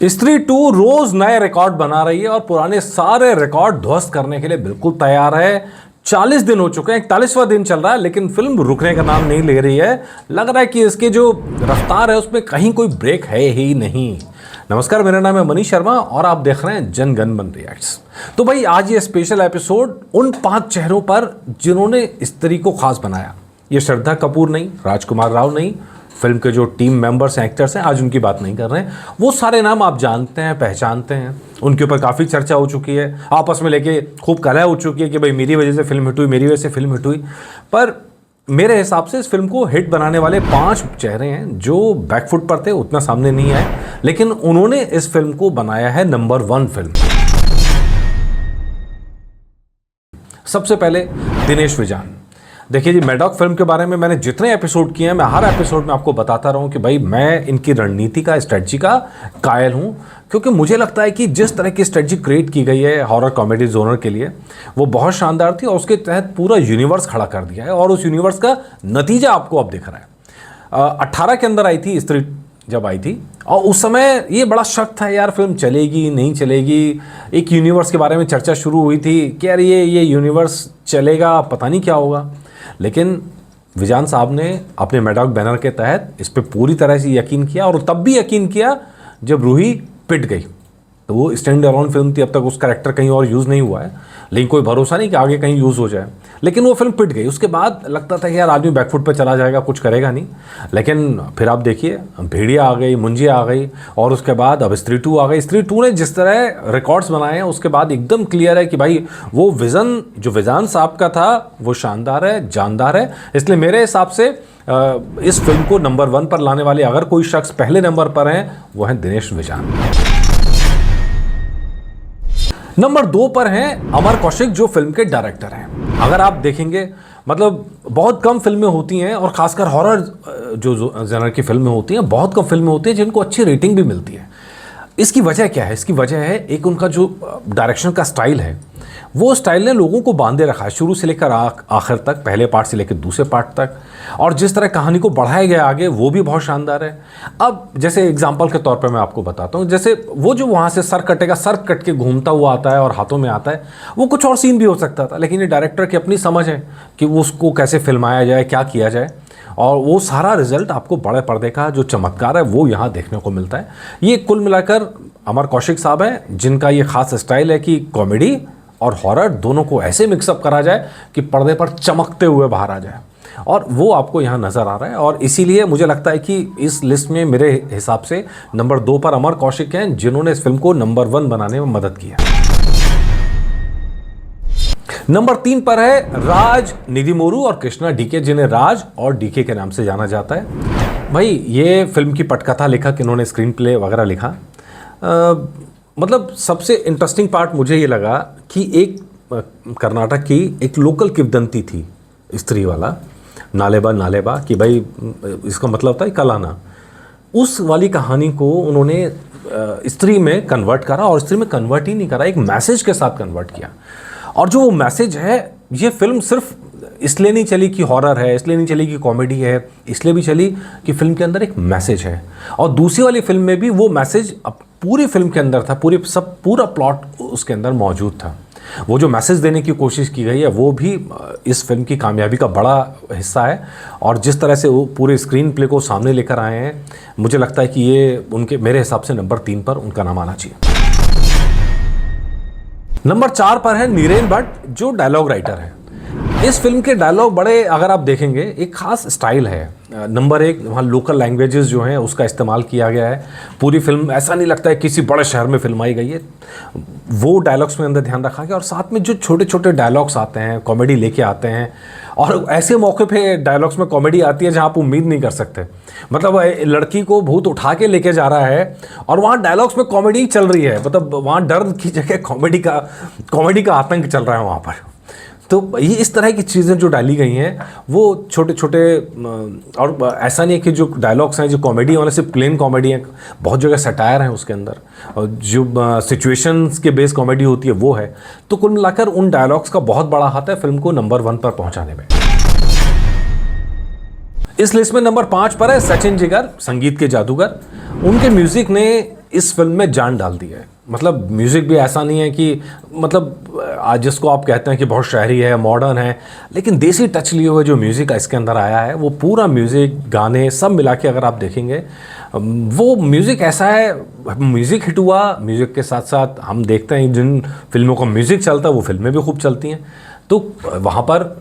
स्त्री 2 रोज नए रिकॉर्ड बना रही है और पुराने सारे रिकॉर्ड ध्वस्त करने के लिए बिल्कुल तैयार है। 40 दिन हो चुके हैं, 41वां दिन चल रहा है, लेकिन फिल्म रुकने का नाम नहीं ले रही है। लग रहा है कि इसकी जो रफ्तार है उसमें कहीं कोई ब्रेक है ही नहीं। नमस्कार, मेरा नाम है मनीष शर्मा और आप देख रहे हैं जन गण मन रिएक्ट्स। तो भाई आज ये स्पेशल एपिसोड उन 5 चेहरों पर जिन्होंने स्त्री को खास बनाया। ये श्रद्धा कपूर नहीं, राजकुमार राव नहीं, फिल्म के जो टीम मेंबर्स हैं, एक्टर्स हैं, आज उनकी बात नहीं कर रहे हैं। वो सारे नाम आप जानते हैं, पहचानते हैं, उनके ऊपर काफ़ी चर्चा हो चुकी है, आपस में लेके खूब कलह हो चुकी है कि भाई मेरी वजह से फिल्म हिट हुई, मेरी वजह से फिल्म हिट हुई। पर मेरे हिसाब से इस फिल्म को हिट बनाने वाले 5 चेहरे हैं जो बैकफुट पर थे, उतना सामने नहीं आए, लेकिन उन्होंने इस फिल्म को बनाया है नंबर 1 फिल्म। सबसे पहले दिनेश विजान। देखिए जी, मैडॉक फिल्म के बारे में मैंने जितने एपिसोड किए हैं, मैं हर एपिसोड में आपको बताता रहूं कि भाई मैं इनकी रणनीति का, स्ट्रेटजी का कायल हूं, क्योंकि मुझे लगता है कि जिस तरह की स्ट्रेटजी क्रिएट की गई है हॉरर कॉमेडी जोनर के लिए, वो बहुत शानदार थी और उसके तहत पूरा यूनिवर्स खड़ा कर दिया है और उस यूनिवर्स का नतीजा आपको अब दिख रहा है। 18 के अंदर आई थी स्त्री, जब आई थी, और उस समय ये बड़ा शक था यार फिल्म चलेगी नहीं चलेगी। एक यूनिवर्स के बारे में चर्चा शुरू हुई थी कि यार ये यूनिवर्स चलेगा, पता नहीं क्या होगा। लेकिन विजान साहब ने अपने मैडॉक बैनर के तहत इस पर पूरी तरह से यकीन किया, और तब भी यकीन किया जब रूही पिट गई। तो वो स्टैंड अलोन फिल्म थी, अब तक उसका कैरेक्टर कहीं और यूज़ नहीं हुआ है, लेकिन कोई भरोसा नहीं कि आगे कहीं यूज़ हो जाए। लेकिन वो फिल्म पिट गई। उसके बाद लगता था कि यार आदमी बैकफुट पर चला जाएगा, कुछ करेगा नहीं। लेकिन फिर आप देखिए, भेड़िया आ गई, मुंजिया आ गई, और उसके बाद अब स्त्री 2 आ गई। स्त्री 2 ने जिस तरह रिकॉर्ड्स बनाए हैं, उसके बाद एकदम क्लियर है कि भाई वो विज़न जो विजान साहब का था वो शानदार है, जानदार है। इसलिए मेरे हिसाब से इस फिल्म को नंबर 1 पर लाने वाले अगर कोई शख्स पहले नंबर पर हैं, वो हैं दिनेश विजान। नंबर 2 पर हैं अमर कौशिक, जो फिल्म के डायरेक्टर हैं। अगर आप देखेंगे, मतलब बहुत कम फिल्में होती हैं, और खासकर हॉरर जो जनर की फिल्में होती हैं, बहुत कम फिल्में होती हैं जिनको अच्छी रेटिंग भी मिलती है। इसकी वजह क्या है? इसकी वजह है एक उनका जो डायरेक्शन का स्टाइल है, वो स्टाइल ने लोगों को बांधे रखा है शुरू से लेकर आखिर तक, पहले पार्ट से लेकर दूसरे पार्ट तक। और जिस तरह कहानी को बढ़ाया गया आगे, वो भी बहुत शानदार है। अब जैसे एग्जांपल के तौर पे मैं आपको बताता हूँ, जैसे वो जो वहाँ से सर कटेगा, सर कट के घूमता हुआ आता है और हाथों में आता है, वो कुछ और सीन भी हो सकता था, लेकिन ये डायरेक्टर की अपनी समझ है कि वो उसको कैसे फिल्माया जाए, क्या किया जाए, और वो सारा रिजल्ट आपको बड़े पर्दे का जो चमत्कार है वो यहाँ देखने को मिलता है। ये कुल मिलाकर अमर कौशिक साहब हैं, जिनका ये खास स्टाइल है कि कॉमेडी और हॉरर दोनों को ऐसे मिक्सअप करा जाए कि पर्दे पर चमकते हुए बाहर आ जाए, और वो आपको यहाँ नज़र आ रहा है। और इसीलिए मुझे लगता है कि इस लिस्ट में मेरे हिसाब से नंबर 2 पर अमर कौशिक हैं, जिन्होंने इस फिल्म को नंबर 1 बनाने में मदद की है। नंबर 3 पर है राज निधिमोरू और कृष्णा डीके, जिन्हें राज और डीके के नाम से जाना जाता है। भाई ये फिल्म की पटकथा लेखक, इन्होंने स्क्रीन प्ले वगैरह लिखा। मतलब सबसे इंटरेस्टिंग पार्ट मुझे ये लगा कि एक कर्नाटक की एक लोकल किंवदंती थी स्त्री वाला, नालेबा नालेबा, कि भाई इसका मतलब होता है कलाना। उस वाली कहानी को उन्होंने स्त्री में कन्वर्ट करा, और स्त्री में कन्वर्ट ही नहीं करा, एक मैसेज के साथ कन्वर्ट किया। और जो वो मैसेज है, ये फिल्म सिर्फ इसलिए नहीं चली कि हॉरर है, इसलिए नहीं चली कि कॉमेडी है, इसलिए भी चली कि फिल्म के अंदर एक मैसेज है। और दूसरी वाली फिल्म में भी वो मैसेज पूरी फिल्म के अंदर था, पूरा प्लॉट उसके अंदर मौजूद था। वो जो मैसेज देने की कोशिश की गई है वो भी इस फिल्म की कामयाबी का बड़ा हिस्सा है। और जिस तरह से वो पूरे स्क्रीन प्ले को सामने लेकर आए हैं, मुझे लगता है कि ये उनके, मेरे हिसाब से नंबर 3 पर उनका नाम आना चाहिए। नंबर 4 पर है नीरेन भट्ट, जो डायलॉग राइटर है। इस फिल्म के डायलॉग बड़े, अगर आप देखेंगे, एक खास स्टाइल है। नंबर 1, वहाँ लोकल लैंग्वेजेस जो हैं उसका इस्तेमाल किया गया है। पूरी फिल्म ऐसा नहीं लगता है किसी बड़े शहर में फिल्माई गई है, वो डायलॉग्स में अंदर ध्यान रखा गया। और साथ में जो छोटे छोटे डायलॉग्स आते हैं, कॉमेडी लेके आते हैं, और ऐसे मौके पे डायलॉग्स में कॉमेडी आती है जहाँ आप उम्मीद नहीं कर सकते। मतलब लड़की को भूत उठा के लेके जा रहा है और वहाँ डायलॉग्स में कॉमेडी चल रही है, मतलब वहाँ डर की जगह कॉमेडी का आतंक चल रहा है वहाँ पर। तो ये इस तरह की चीज़ें जो डाली गई हैं, वो छोटे छोटे, और ऐसा नहीं है कि जो डायलॉग्स हैं जो कॉमेडी वाले सिर्फ प्लेन कॉमेडी है, बहुत जगह सटायर है उसके अंदर, और जो सिचुएशंस के बेस कॉमेडी होती है वो है। तो कुल मिलाकर उन डायलॉग्स का बहुत बड़ा हाथ है फिल्म को नंबर 1 पर पहुंचाने में। इस लिस्ट में नंबर 5 पर है सचिन जिगर, संगीत के जादूगर। उनके म्यूजिक ने इस फिल्म में जान डाल दी है। मतलब म्यूज़िक भी ऐसा नहीं है कि मतलब आज जिसको आप कहते हैं कि बहुत शहरी है, मॉडर्न है, लेकिन देसी टच लिए हुए जो म्यूज़िक इसके अंदर आया है, वो पूरा म्यूज़िक, गाने सब मिला के अगर आप देखेंगे, वो म्यूज़िक ऐसा है, म्यूज़िक हिट हुआ, म्यूज़िक के साथ साथ हम देखते हैं जिन फिल्मों का म्यूज़िक चलता है वो फिल्में भी खूब चलती हैं। तो वहाँ पर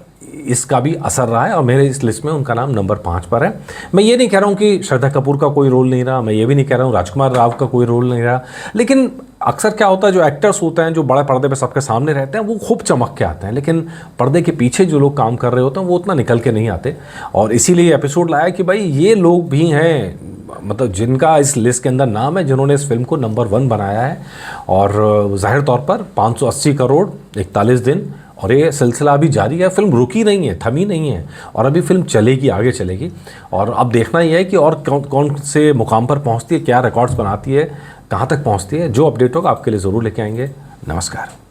इसका भी असर रहा है और मेरे इस लिस्ट में उनका नाम नंबर 5 पर है। मैं ये नहीं कह रहा हूँ कि श्रद्धा कपूर का कोई रोल नहीं रहा, मैं ये भी नहीं कह रहा हूँ राजकुमार राव का कोई रोल नहीं रहा, लेकिन अक्सर क्या होता है, जो एक्टर्स होते हैं जो बड़े पर्दे पे सबके सामने रहते हैं वो खूब चमक के आते हैं, लेकिन पर्दे के पीछे जो लोग काम कर रहे होते हैं वो उतना निकल के नहीं आते। और इसीलिए एपिसोड लाया कि भाई ये लोग भी हैं, मतलब जिनका इस लिस्ट के अंदर नाम है, जिन्होंने इस फिल्म को नंबर 1 बनाया है। और जाहिर तौर पर 580 करोड़ 41 दिन, और ये सिलसिला अभी जारी है, फिल्म रुकी नहीं है, थमी नहीं है, और अभी फिल्म चलेगी, आगे चलेगी। और अब देखना ही है कि और कौन कौन से मुकाम पर पहुंचती है, क्या रिकॉर्ड्स बनाती है, कहाँ तक पहुंचती है। जो अपडेट होगा आपके लिए ज़रूर लेके आएंगे। नमस्कार।